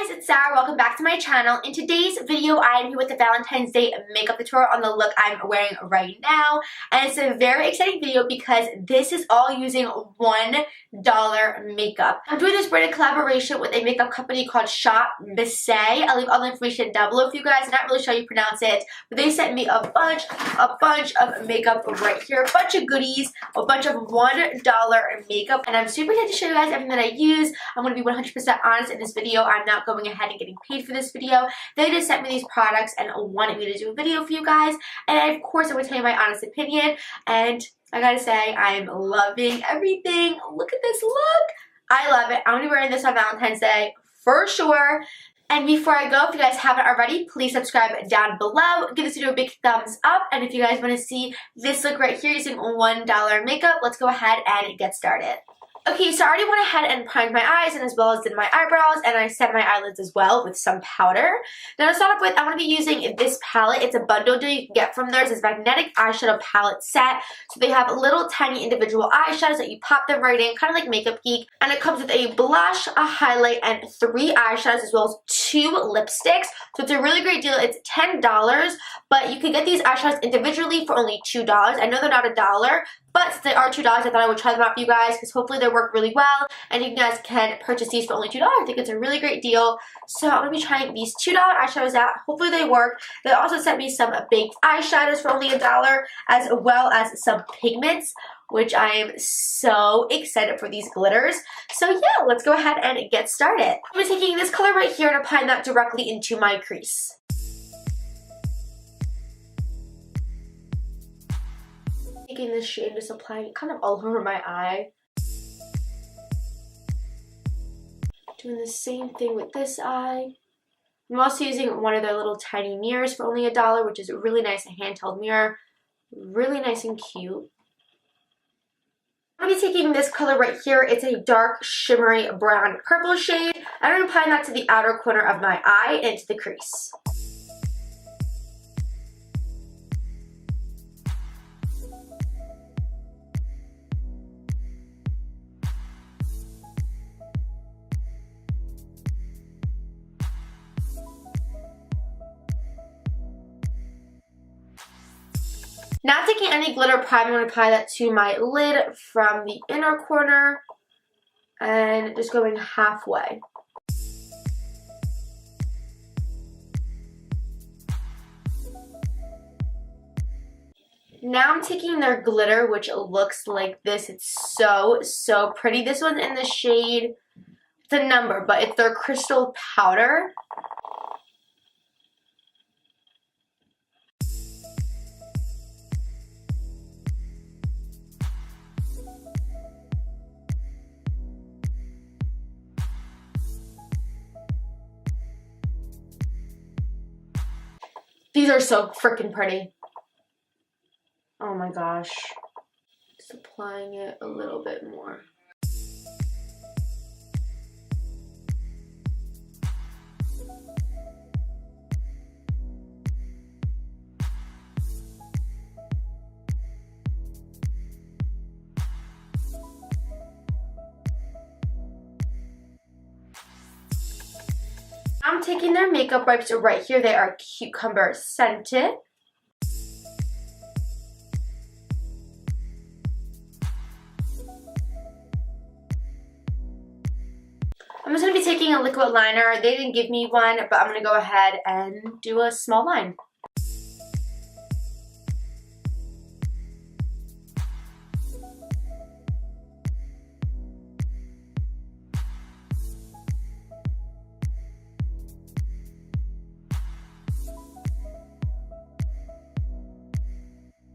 guys, it's Sarah. Welcome back to my channel. In today's video, I am here with the Valentine's Day makeup tutorial on the look I'm wearing right now. And it's a very exciting video because this is all using $1 makeup. I'm doing this branded collaboration with a makeup company called ShopMissa. I'll leave all the information down below for you guys. I'm not really sure how you pronounce it, but they sent me a bunch of makeup right here, a bunch of goodies, a bunch of $1 makeup, and I'm super excited to show you guys everything that I use. I'm going to be 100% honest in this video. I'm not going ahead and getting paid for this video. They just sent me these products and wanted me to do a video for you guys, and of course I'm going to tell you my honest opinion. And I gotta say, I'm loving everything. Look at this look. I love it. I'm going to be wearing this on Valentine's Day for sure. And before I go, if you guys haven't already, please subscribe down below. Give this video a big thumbs up. And if you guys want to see this look right here using $1 makeup, let's go ahead and get started. Okay, so I already went ahead and primed my eyes and as well as did my eyebrows, and I set my eyelids as well with some powder. Now to start off with, I'm going to be using this palette. It's a bundle deal you can get from theirs. It's a magnetic eyeshadow palette set. So they have little tiny individual eyeshadows that you pop them right in, kind of like Makeup Geek. And it comes with a blush, a highlight, and 3 eyeshadows as well as 2 lipsticks. So it's a really great deal. It's $10, but you can get these eyeshadows individually for only $2. I know they're not $1, but since they are $2, I thought I would try them out for you guys because hopefully they work really well and you guys can purchase these for only $2. I think it's a really great deal. So I'm going to be trying these $2 eyeshadows out. Hopefully they work. They also sent me some baked eyeshadows for only $1 as well as some pigments, which I am so excited for these glitters. So yeah, let's go ahead and get started. I'm taking this color right here and applying that directly into my crease. Taking this shade and just applying it kind of all over my eye. Doing the same thing with this eye. I'm also using one of their little tiny mirrors for only $1, which is a really nice handheld mirror. Really nice and cute. I'm going to be taking this color right here. It's a dark shimmery brown purple shade. I'm going to apply that to the outer corner of my eye and to the crease. Not taking any glitter prime, I'm going to apply that to my lid from the inner corner and just going halfway. Now I'm taking their glitter, which looks like this. It's so pretty. This one's in the shade, it's a number, but it's their crystal powder. These are so freaking pretty. Oh my gosh. Just applying it a little bit more. I'm taking their makeup wipes right here. They are cucumber scented. I'm just going to be taking a liquid liner. They didn't give me one, but I'm going to go ahead and do a small line.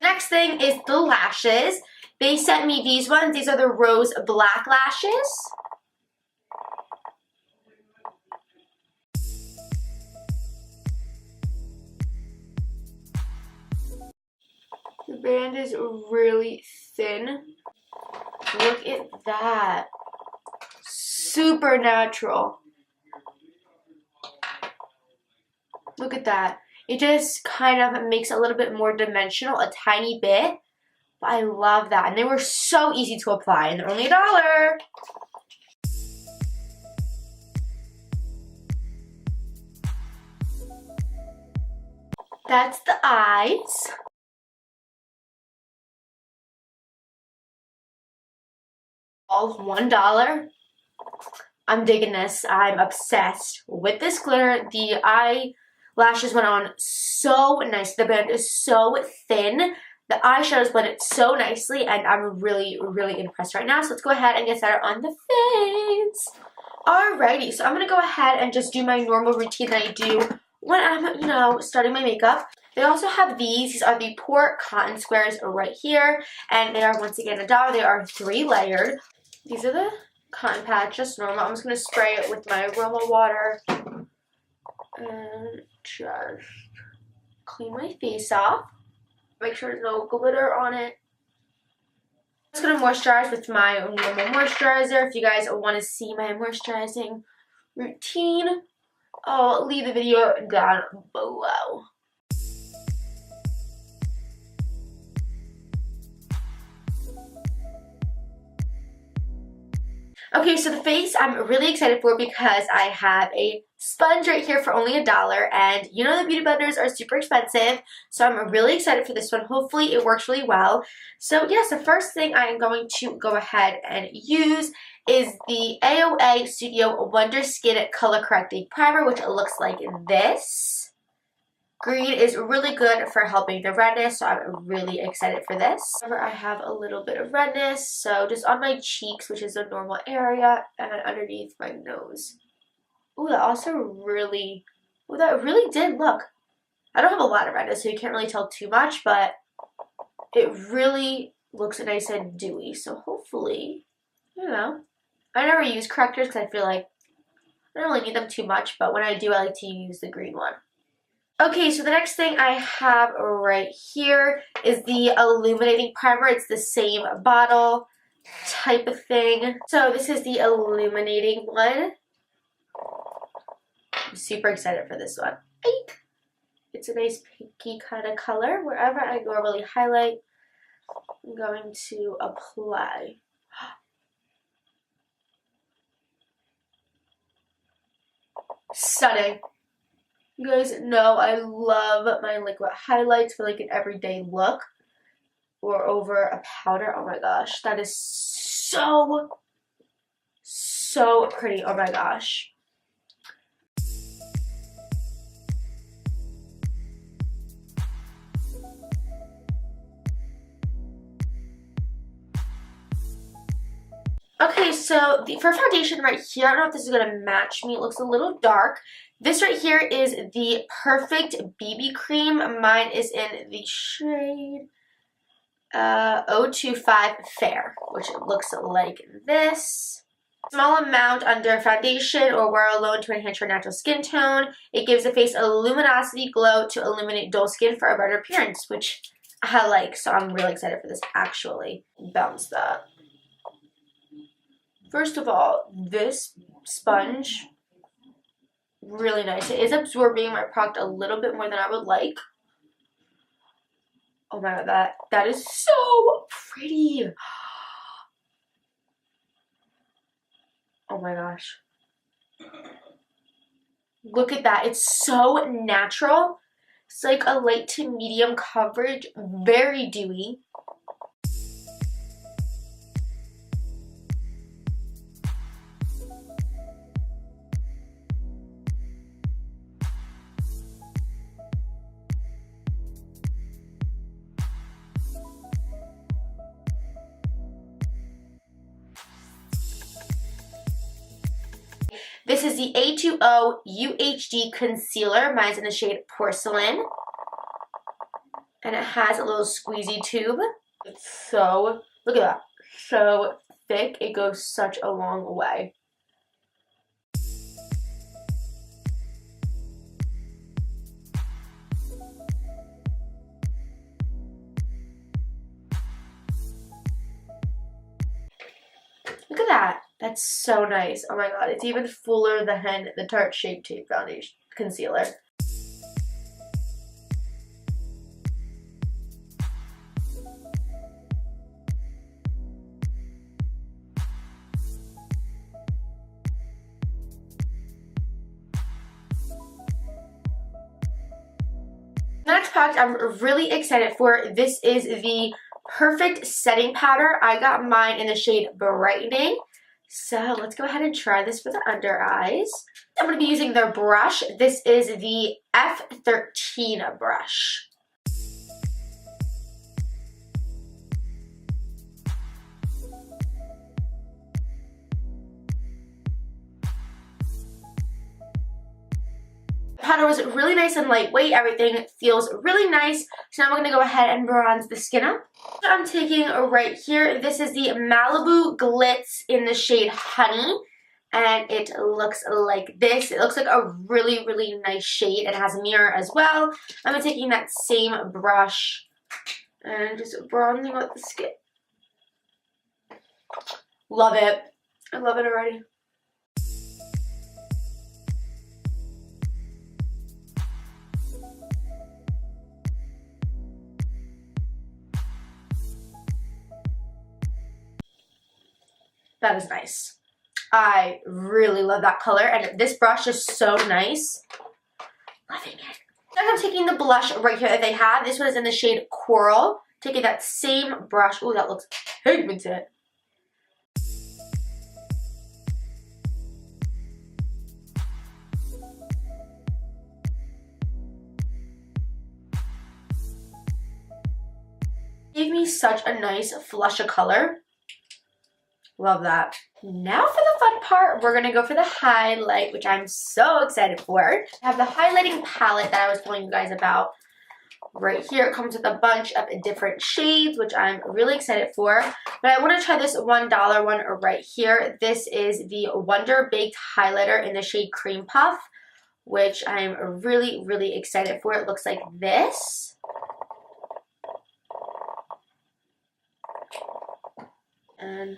Next thing is the lashes. They sent me these ones. These are the rose black lashes. The band is really thin. Look at that. Super natural. Look at that. It just kind of makes it a little bit more dimensional, a tiny bit. But I love that. And they were so easy to apply, and they're only $1. That's the eyes. All $1. I'm digging this. I'm obsessed with this glitter. The eyelashes went on so nice. The band is so thin. The eyeshadows blended so nicely, and I'm really, really impressed right now. So let's go ahead and get started on the face. Alrighty, so I'm going to go ahead and just do my normal routine that I do when I'm, starting my makeup. They also have these. These are the Pore Cotton Squares right here, and they are, once again, $1. They are 3-layered. These are the cotton pads, just normal. I'm just going to spray it with my aroma water and just clean my face off. Make sure there's no glitter on it. I'm just going to moisturize with my normal moisturizer. If you guys want to see my moisturizing routine, I'll leave the video down below. Okay, so the face I'm really excited for because I have a sponge right here for only $1, and you know the beauty blenders are super expensive, so I'm really excited for this one. Hopefully it works really well. So yes, the first thing I am going to go ahead and use is the AOA Studio Wonder Skin Color Correcting Primer, which looks like this. Green is really good for helping the redness, so I'm really excited for this. However, I have a little bit of redness, so just on my cheeks, which is a normal area, and underneath my nose. Ooh, that really did look. I don't have a lot of redness, so you can't really tell too much, but it really looks nice and dewy, so hopefully, I never use correctors because I feel like I don't really need them too much, but when I do, I like to use the green one. Okay, so the next thing I have right here is the illuminating primer. It's the same bottle type of thing. So this is the illuminating one. I'm super excited for this one. It's a nice pinky kind of color. Wherever I normally highlight, I'm going to apply. Stunning. You guys know I love my liquid highlights for like an everyday look or over a powder. Oh my gosh, that is so pretty. Oh my gosh. Okay, so for foundation right here, I don't know if this is going to match me. It looks a little dark. This right here is the Perfect BB Cream. Mine is in the shade 025 Fair, which looks like this. Small amount under foundation or wear alone to enhance your natural skin tone. It gives the face a luminosity glow to illuminate dull skin for a brighter appearance, which I like, so I'm really excited for this actually. Bounce that. First of all, this sponge, really nice. It is absorbing my product a little bit more than I would like. Oh my god, that is so pretty. Oh my gosh. Look at that. It's so natural. It's like a light to medium coverage, very dewy. This is the A2O UHD Concealer. Mine's in the shade Porcelain. And it has a little squeezy tube. It's so, look at that, so thick. It goes such a long way. Look at that. That's so nice. Oh my god, it's even fuller than the Tarte Shape Tape Foundation Concealer. product I'm really excited for. This is the Perfect Setting Powder. I got mine in the shade Brightening. So let's go ahead and try this for the under eyes. I'm going to be using their brush. This is the F13 brush. Powder was really nice and lightweight. Everything feels really nice. So now I'm going to go ahead and bronze the skin up. I'm taking right here, this is the Malibu Glitz in the shade Honey. And it looks like this. It looks like a really, really nice shade. It has a mirror as well. I'm taking that same brush and just bronzing out the skin. Love it. I love it already. That is nice. I really love that color, and this brush is so nice. Loving it. Then I'm taking the blush right here that they have. This one is in the shade Coral. Taking that same brush. Oh, that looks pigmented. Gave me such a nice flush of color. Love that. Now for the fun part, we're going to go for the highlight, which I'm so excited for. I have the highlighting palette that I was telling you guys about right here. It comes with a bunch of different shades, which I'm really excited for. But I want to try this $1 one right here. This is the Wonder Baked Highlighter in the shade Cream Puff, which I'm really, really excited for. It looks like this. And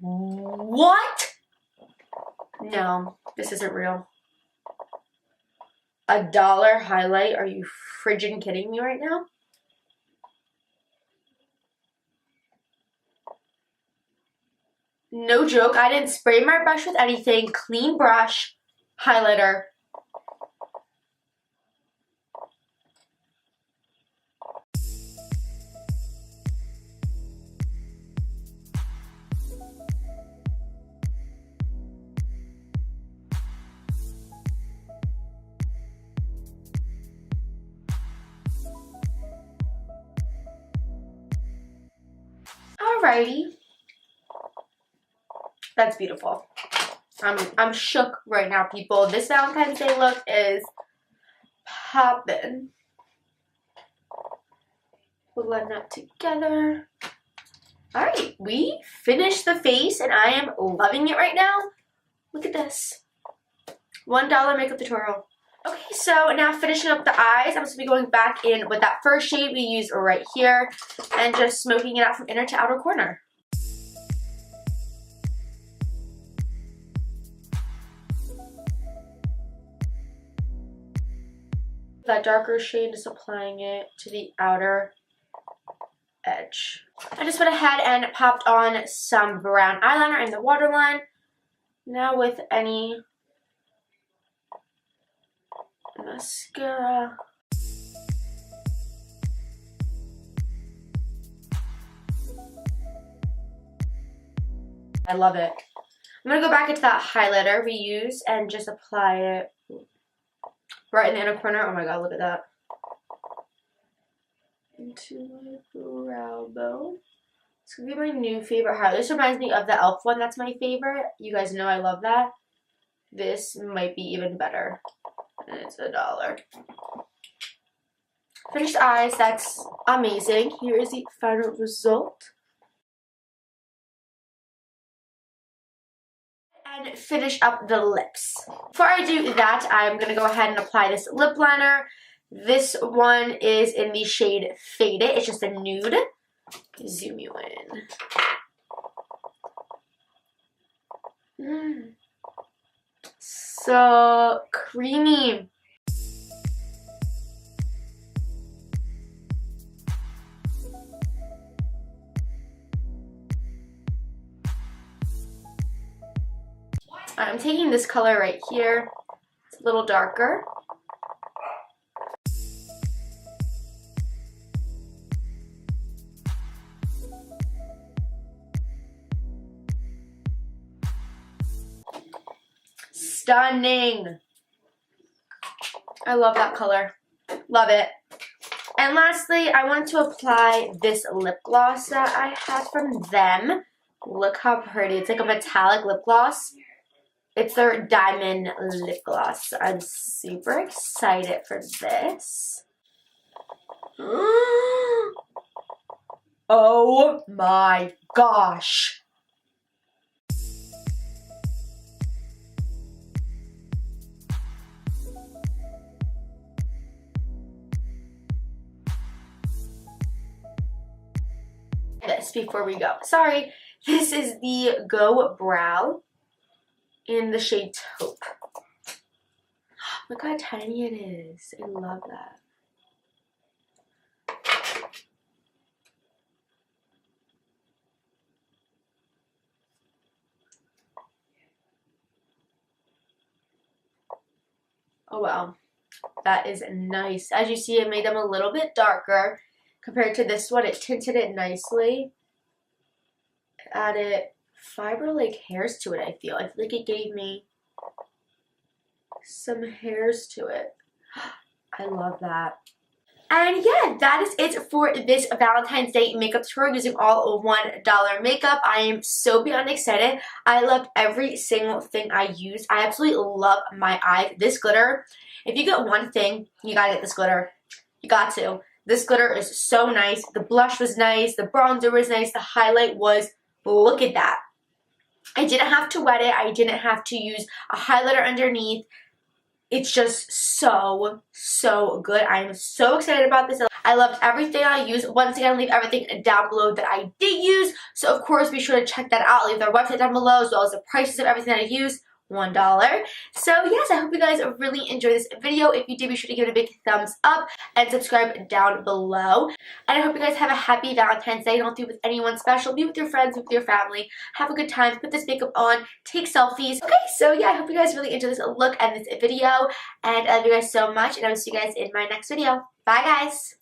what? No, this isn't real. $1 highlight? Are you friggin' kidding me right now? No joke. I didn't spray my brush with anything. Clean brush, highlighter. Alrighty. That's beautiful. I'm shook right now, people. This Valentine's Day look is poppin'. Blend that together. Alright, we finished the face and I am loving it right now. Look at this. $1 makeup tutorial. Okay, so now finishing up the eyes, I'm just going to be going back in with that first shade we used right here and just smoking it out from inner to outer corner. That darker shade, just applying it to the outer edge. I just went ahead and popped on some brown eyeliner in the waterline. Now with any mascara. I love it. I'm going to go back into that highlighter we used and just apply it right in the inner corner. Oh my god, look at that. Into my brow bone. It's going to be my new favorite highlighter. This reminds me of the e.l.f. one. That's my favorite. You guys know I love that. This might be even better. And it's $1. Finished eyes. That's amazing. Here is the final result. And finish up the lips. Before I do that, I'm going to go ahead and apply this lip liner. This one is in the shade Faded. It's just a nude. Zoom you in. So creamy. I'm taking this color right here. It's A little darker. Stunning. I love that color. Love it. And lastly, I wanted to apply this lip gloss that I had from them. Look how pretty. It's like a metallic lip gloss. It's their diamond lip gloss. I'm super excited for this. Oh my gosh. This before we go. Sorry. This is the Go Brow in the shade Taupe. Look how tiny it is. I love that. Oh wow. That is nice. As you see, it made them a little bit darker. Compared to this one, it tinted it nicely. Added fiber-like hairs to it, I feel like it gave me some hairs to it. I love that. And yeah, that is it for this Valentine's Day makeup tutorial using all $1 makeup. I am so beyond excited. I loved every single thing I used. I absolutely love my eyes. This glitter, if you get one thing, you gotta get this glitter. You got to. This glitter is so nice. The blush was nice. The bronzer was nice. The highlight was, look at that. I didn't have to wet it. I didn't have to use a highlighter underneath. It's just so, so good. I am so excited about this. I loved everything I used. Once again, I'll leave everything down below that I did use. So, of course, be sure to check that out. I'll leave their website down below as well as the prices of everything that I used. $1. So yes, I hope you guys really enjoyed this video. If you did, be sure to give it a big thumbs up and subscribe down below. And I hope you guys have a happy Valentine's Day. Don't do it with anyone special. Be with your friends, with your family. Have a good time. Put this makeup on. Take selfies. Okay, so yeah, I hope you guys really enjoyed this look and this video. And I love you guys so much. And I will see you guys in my next video. Bye, guys.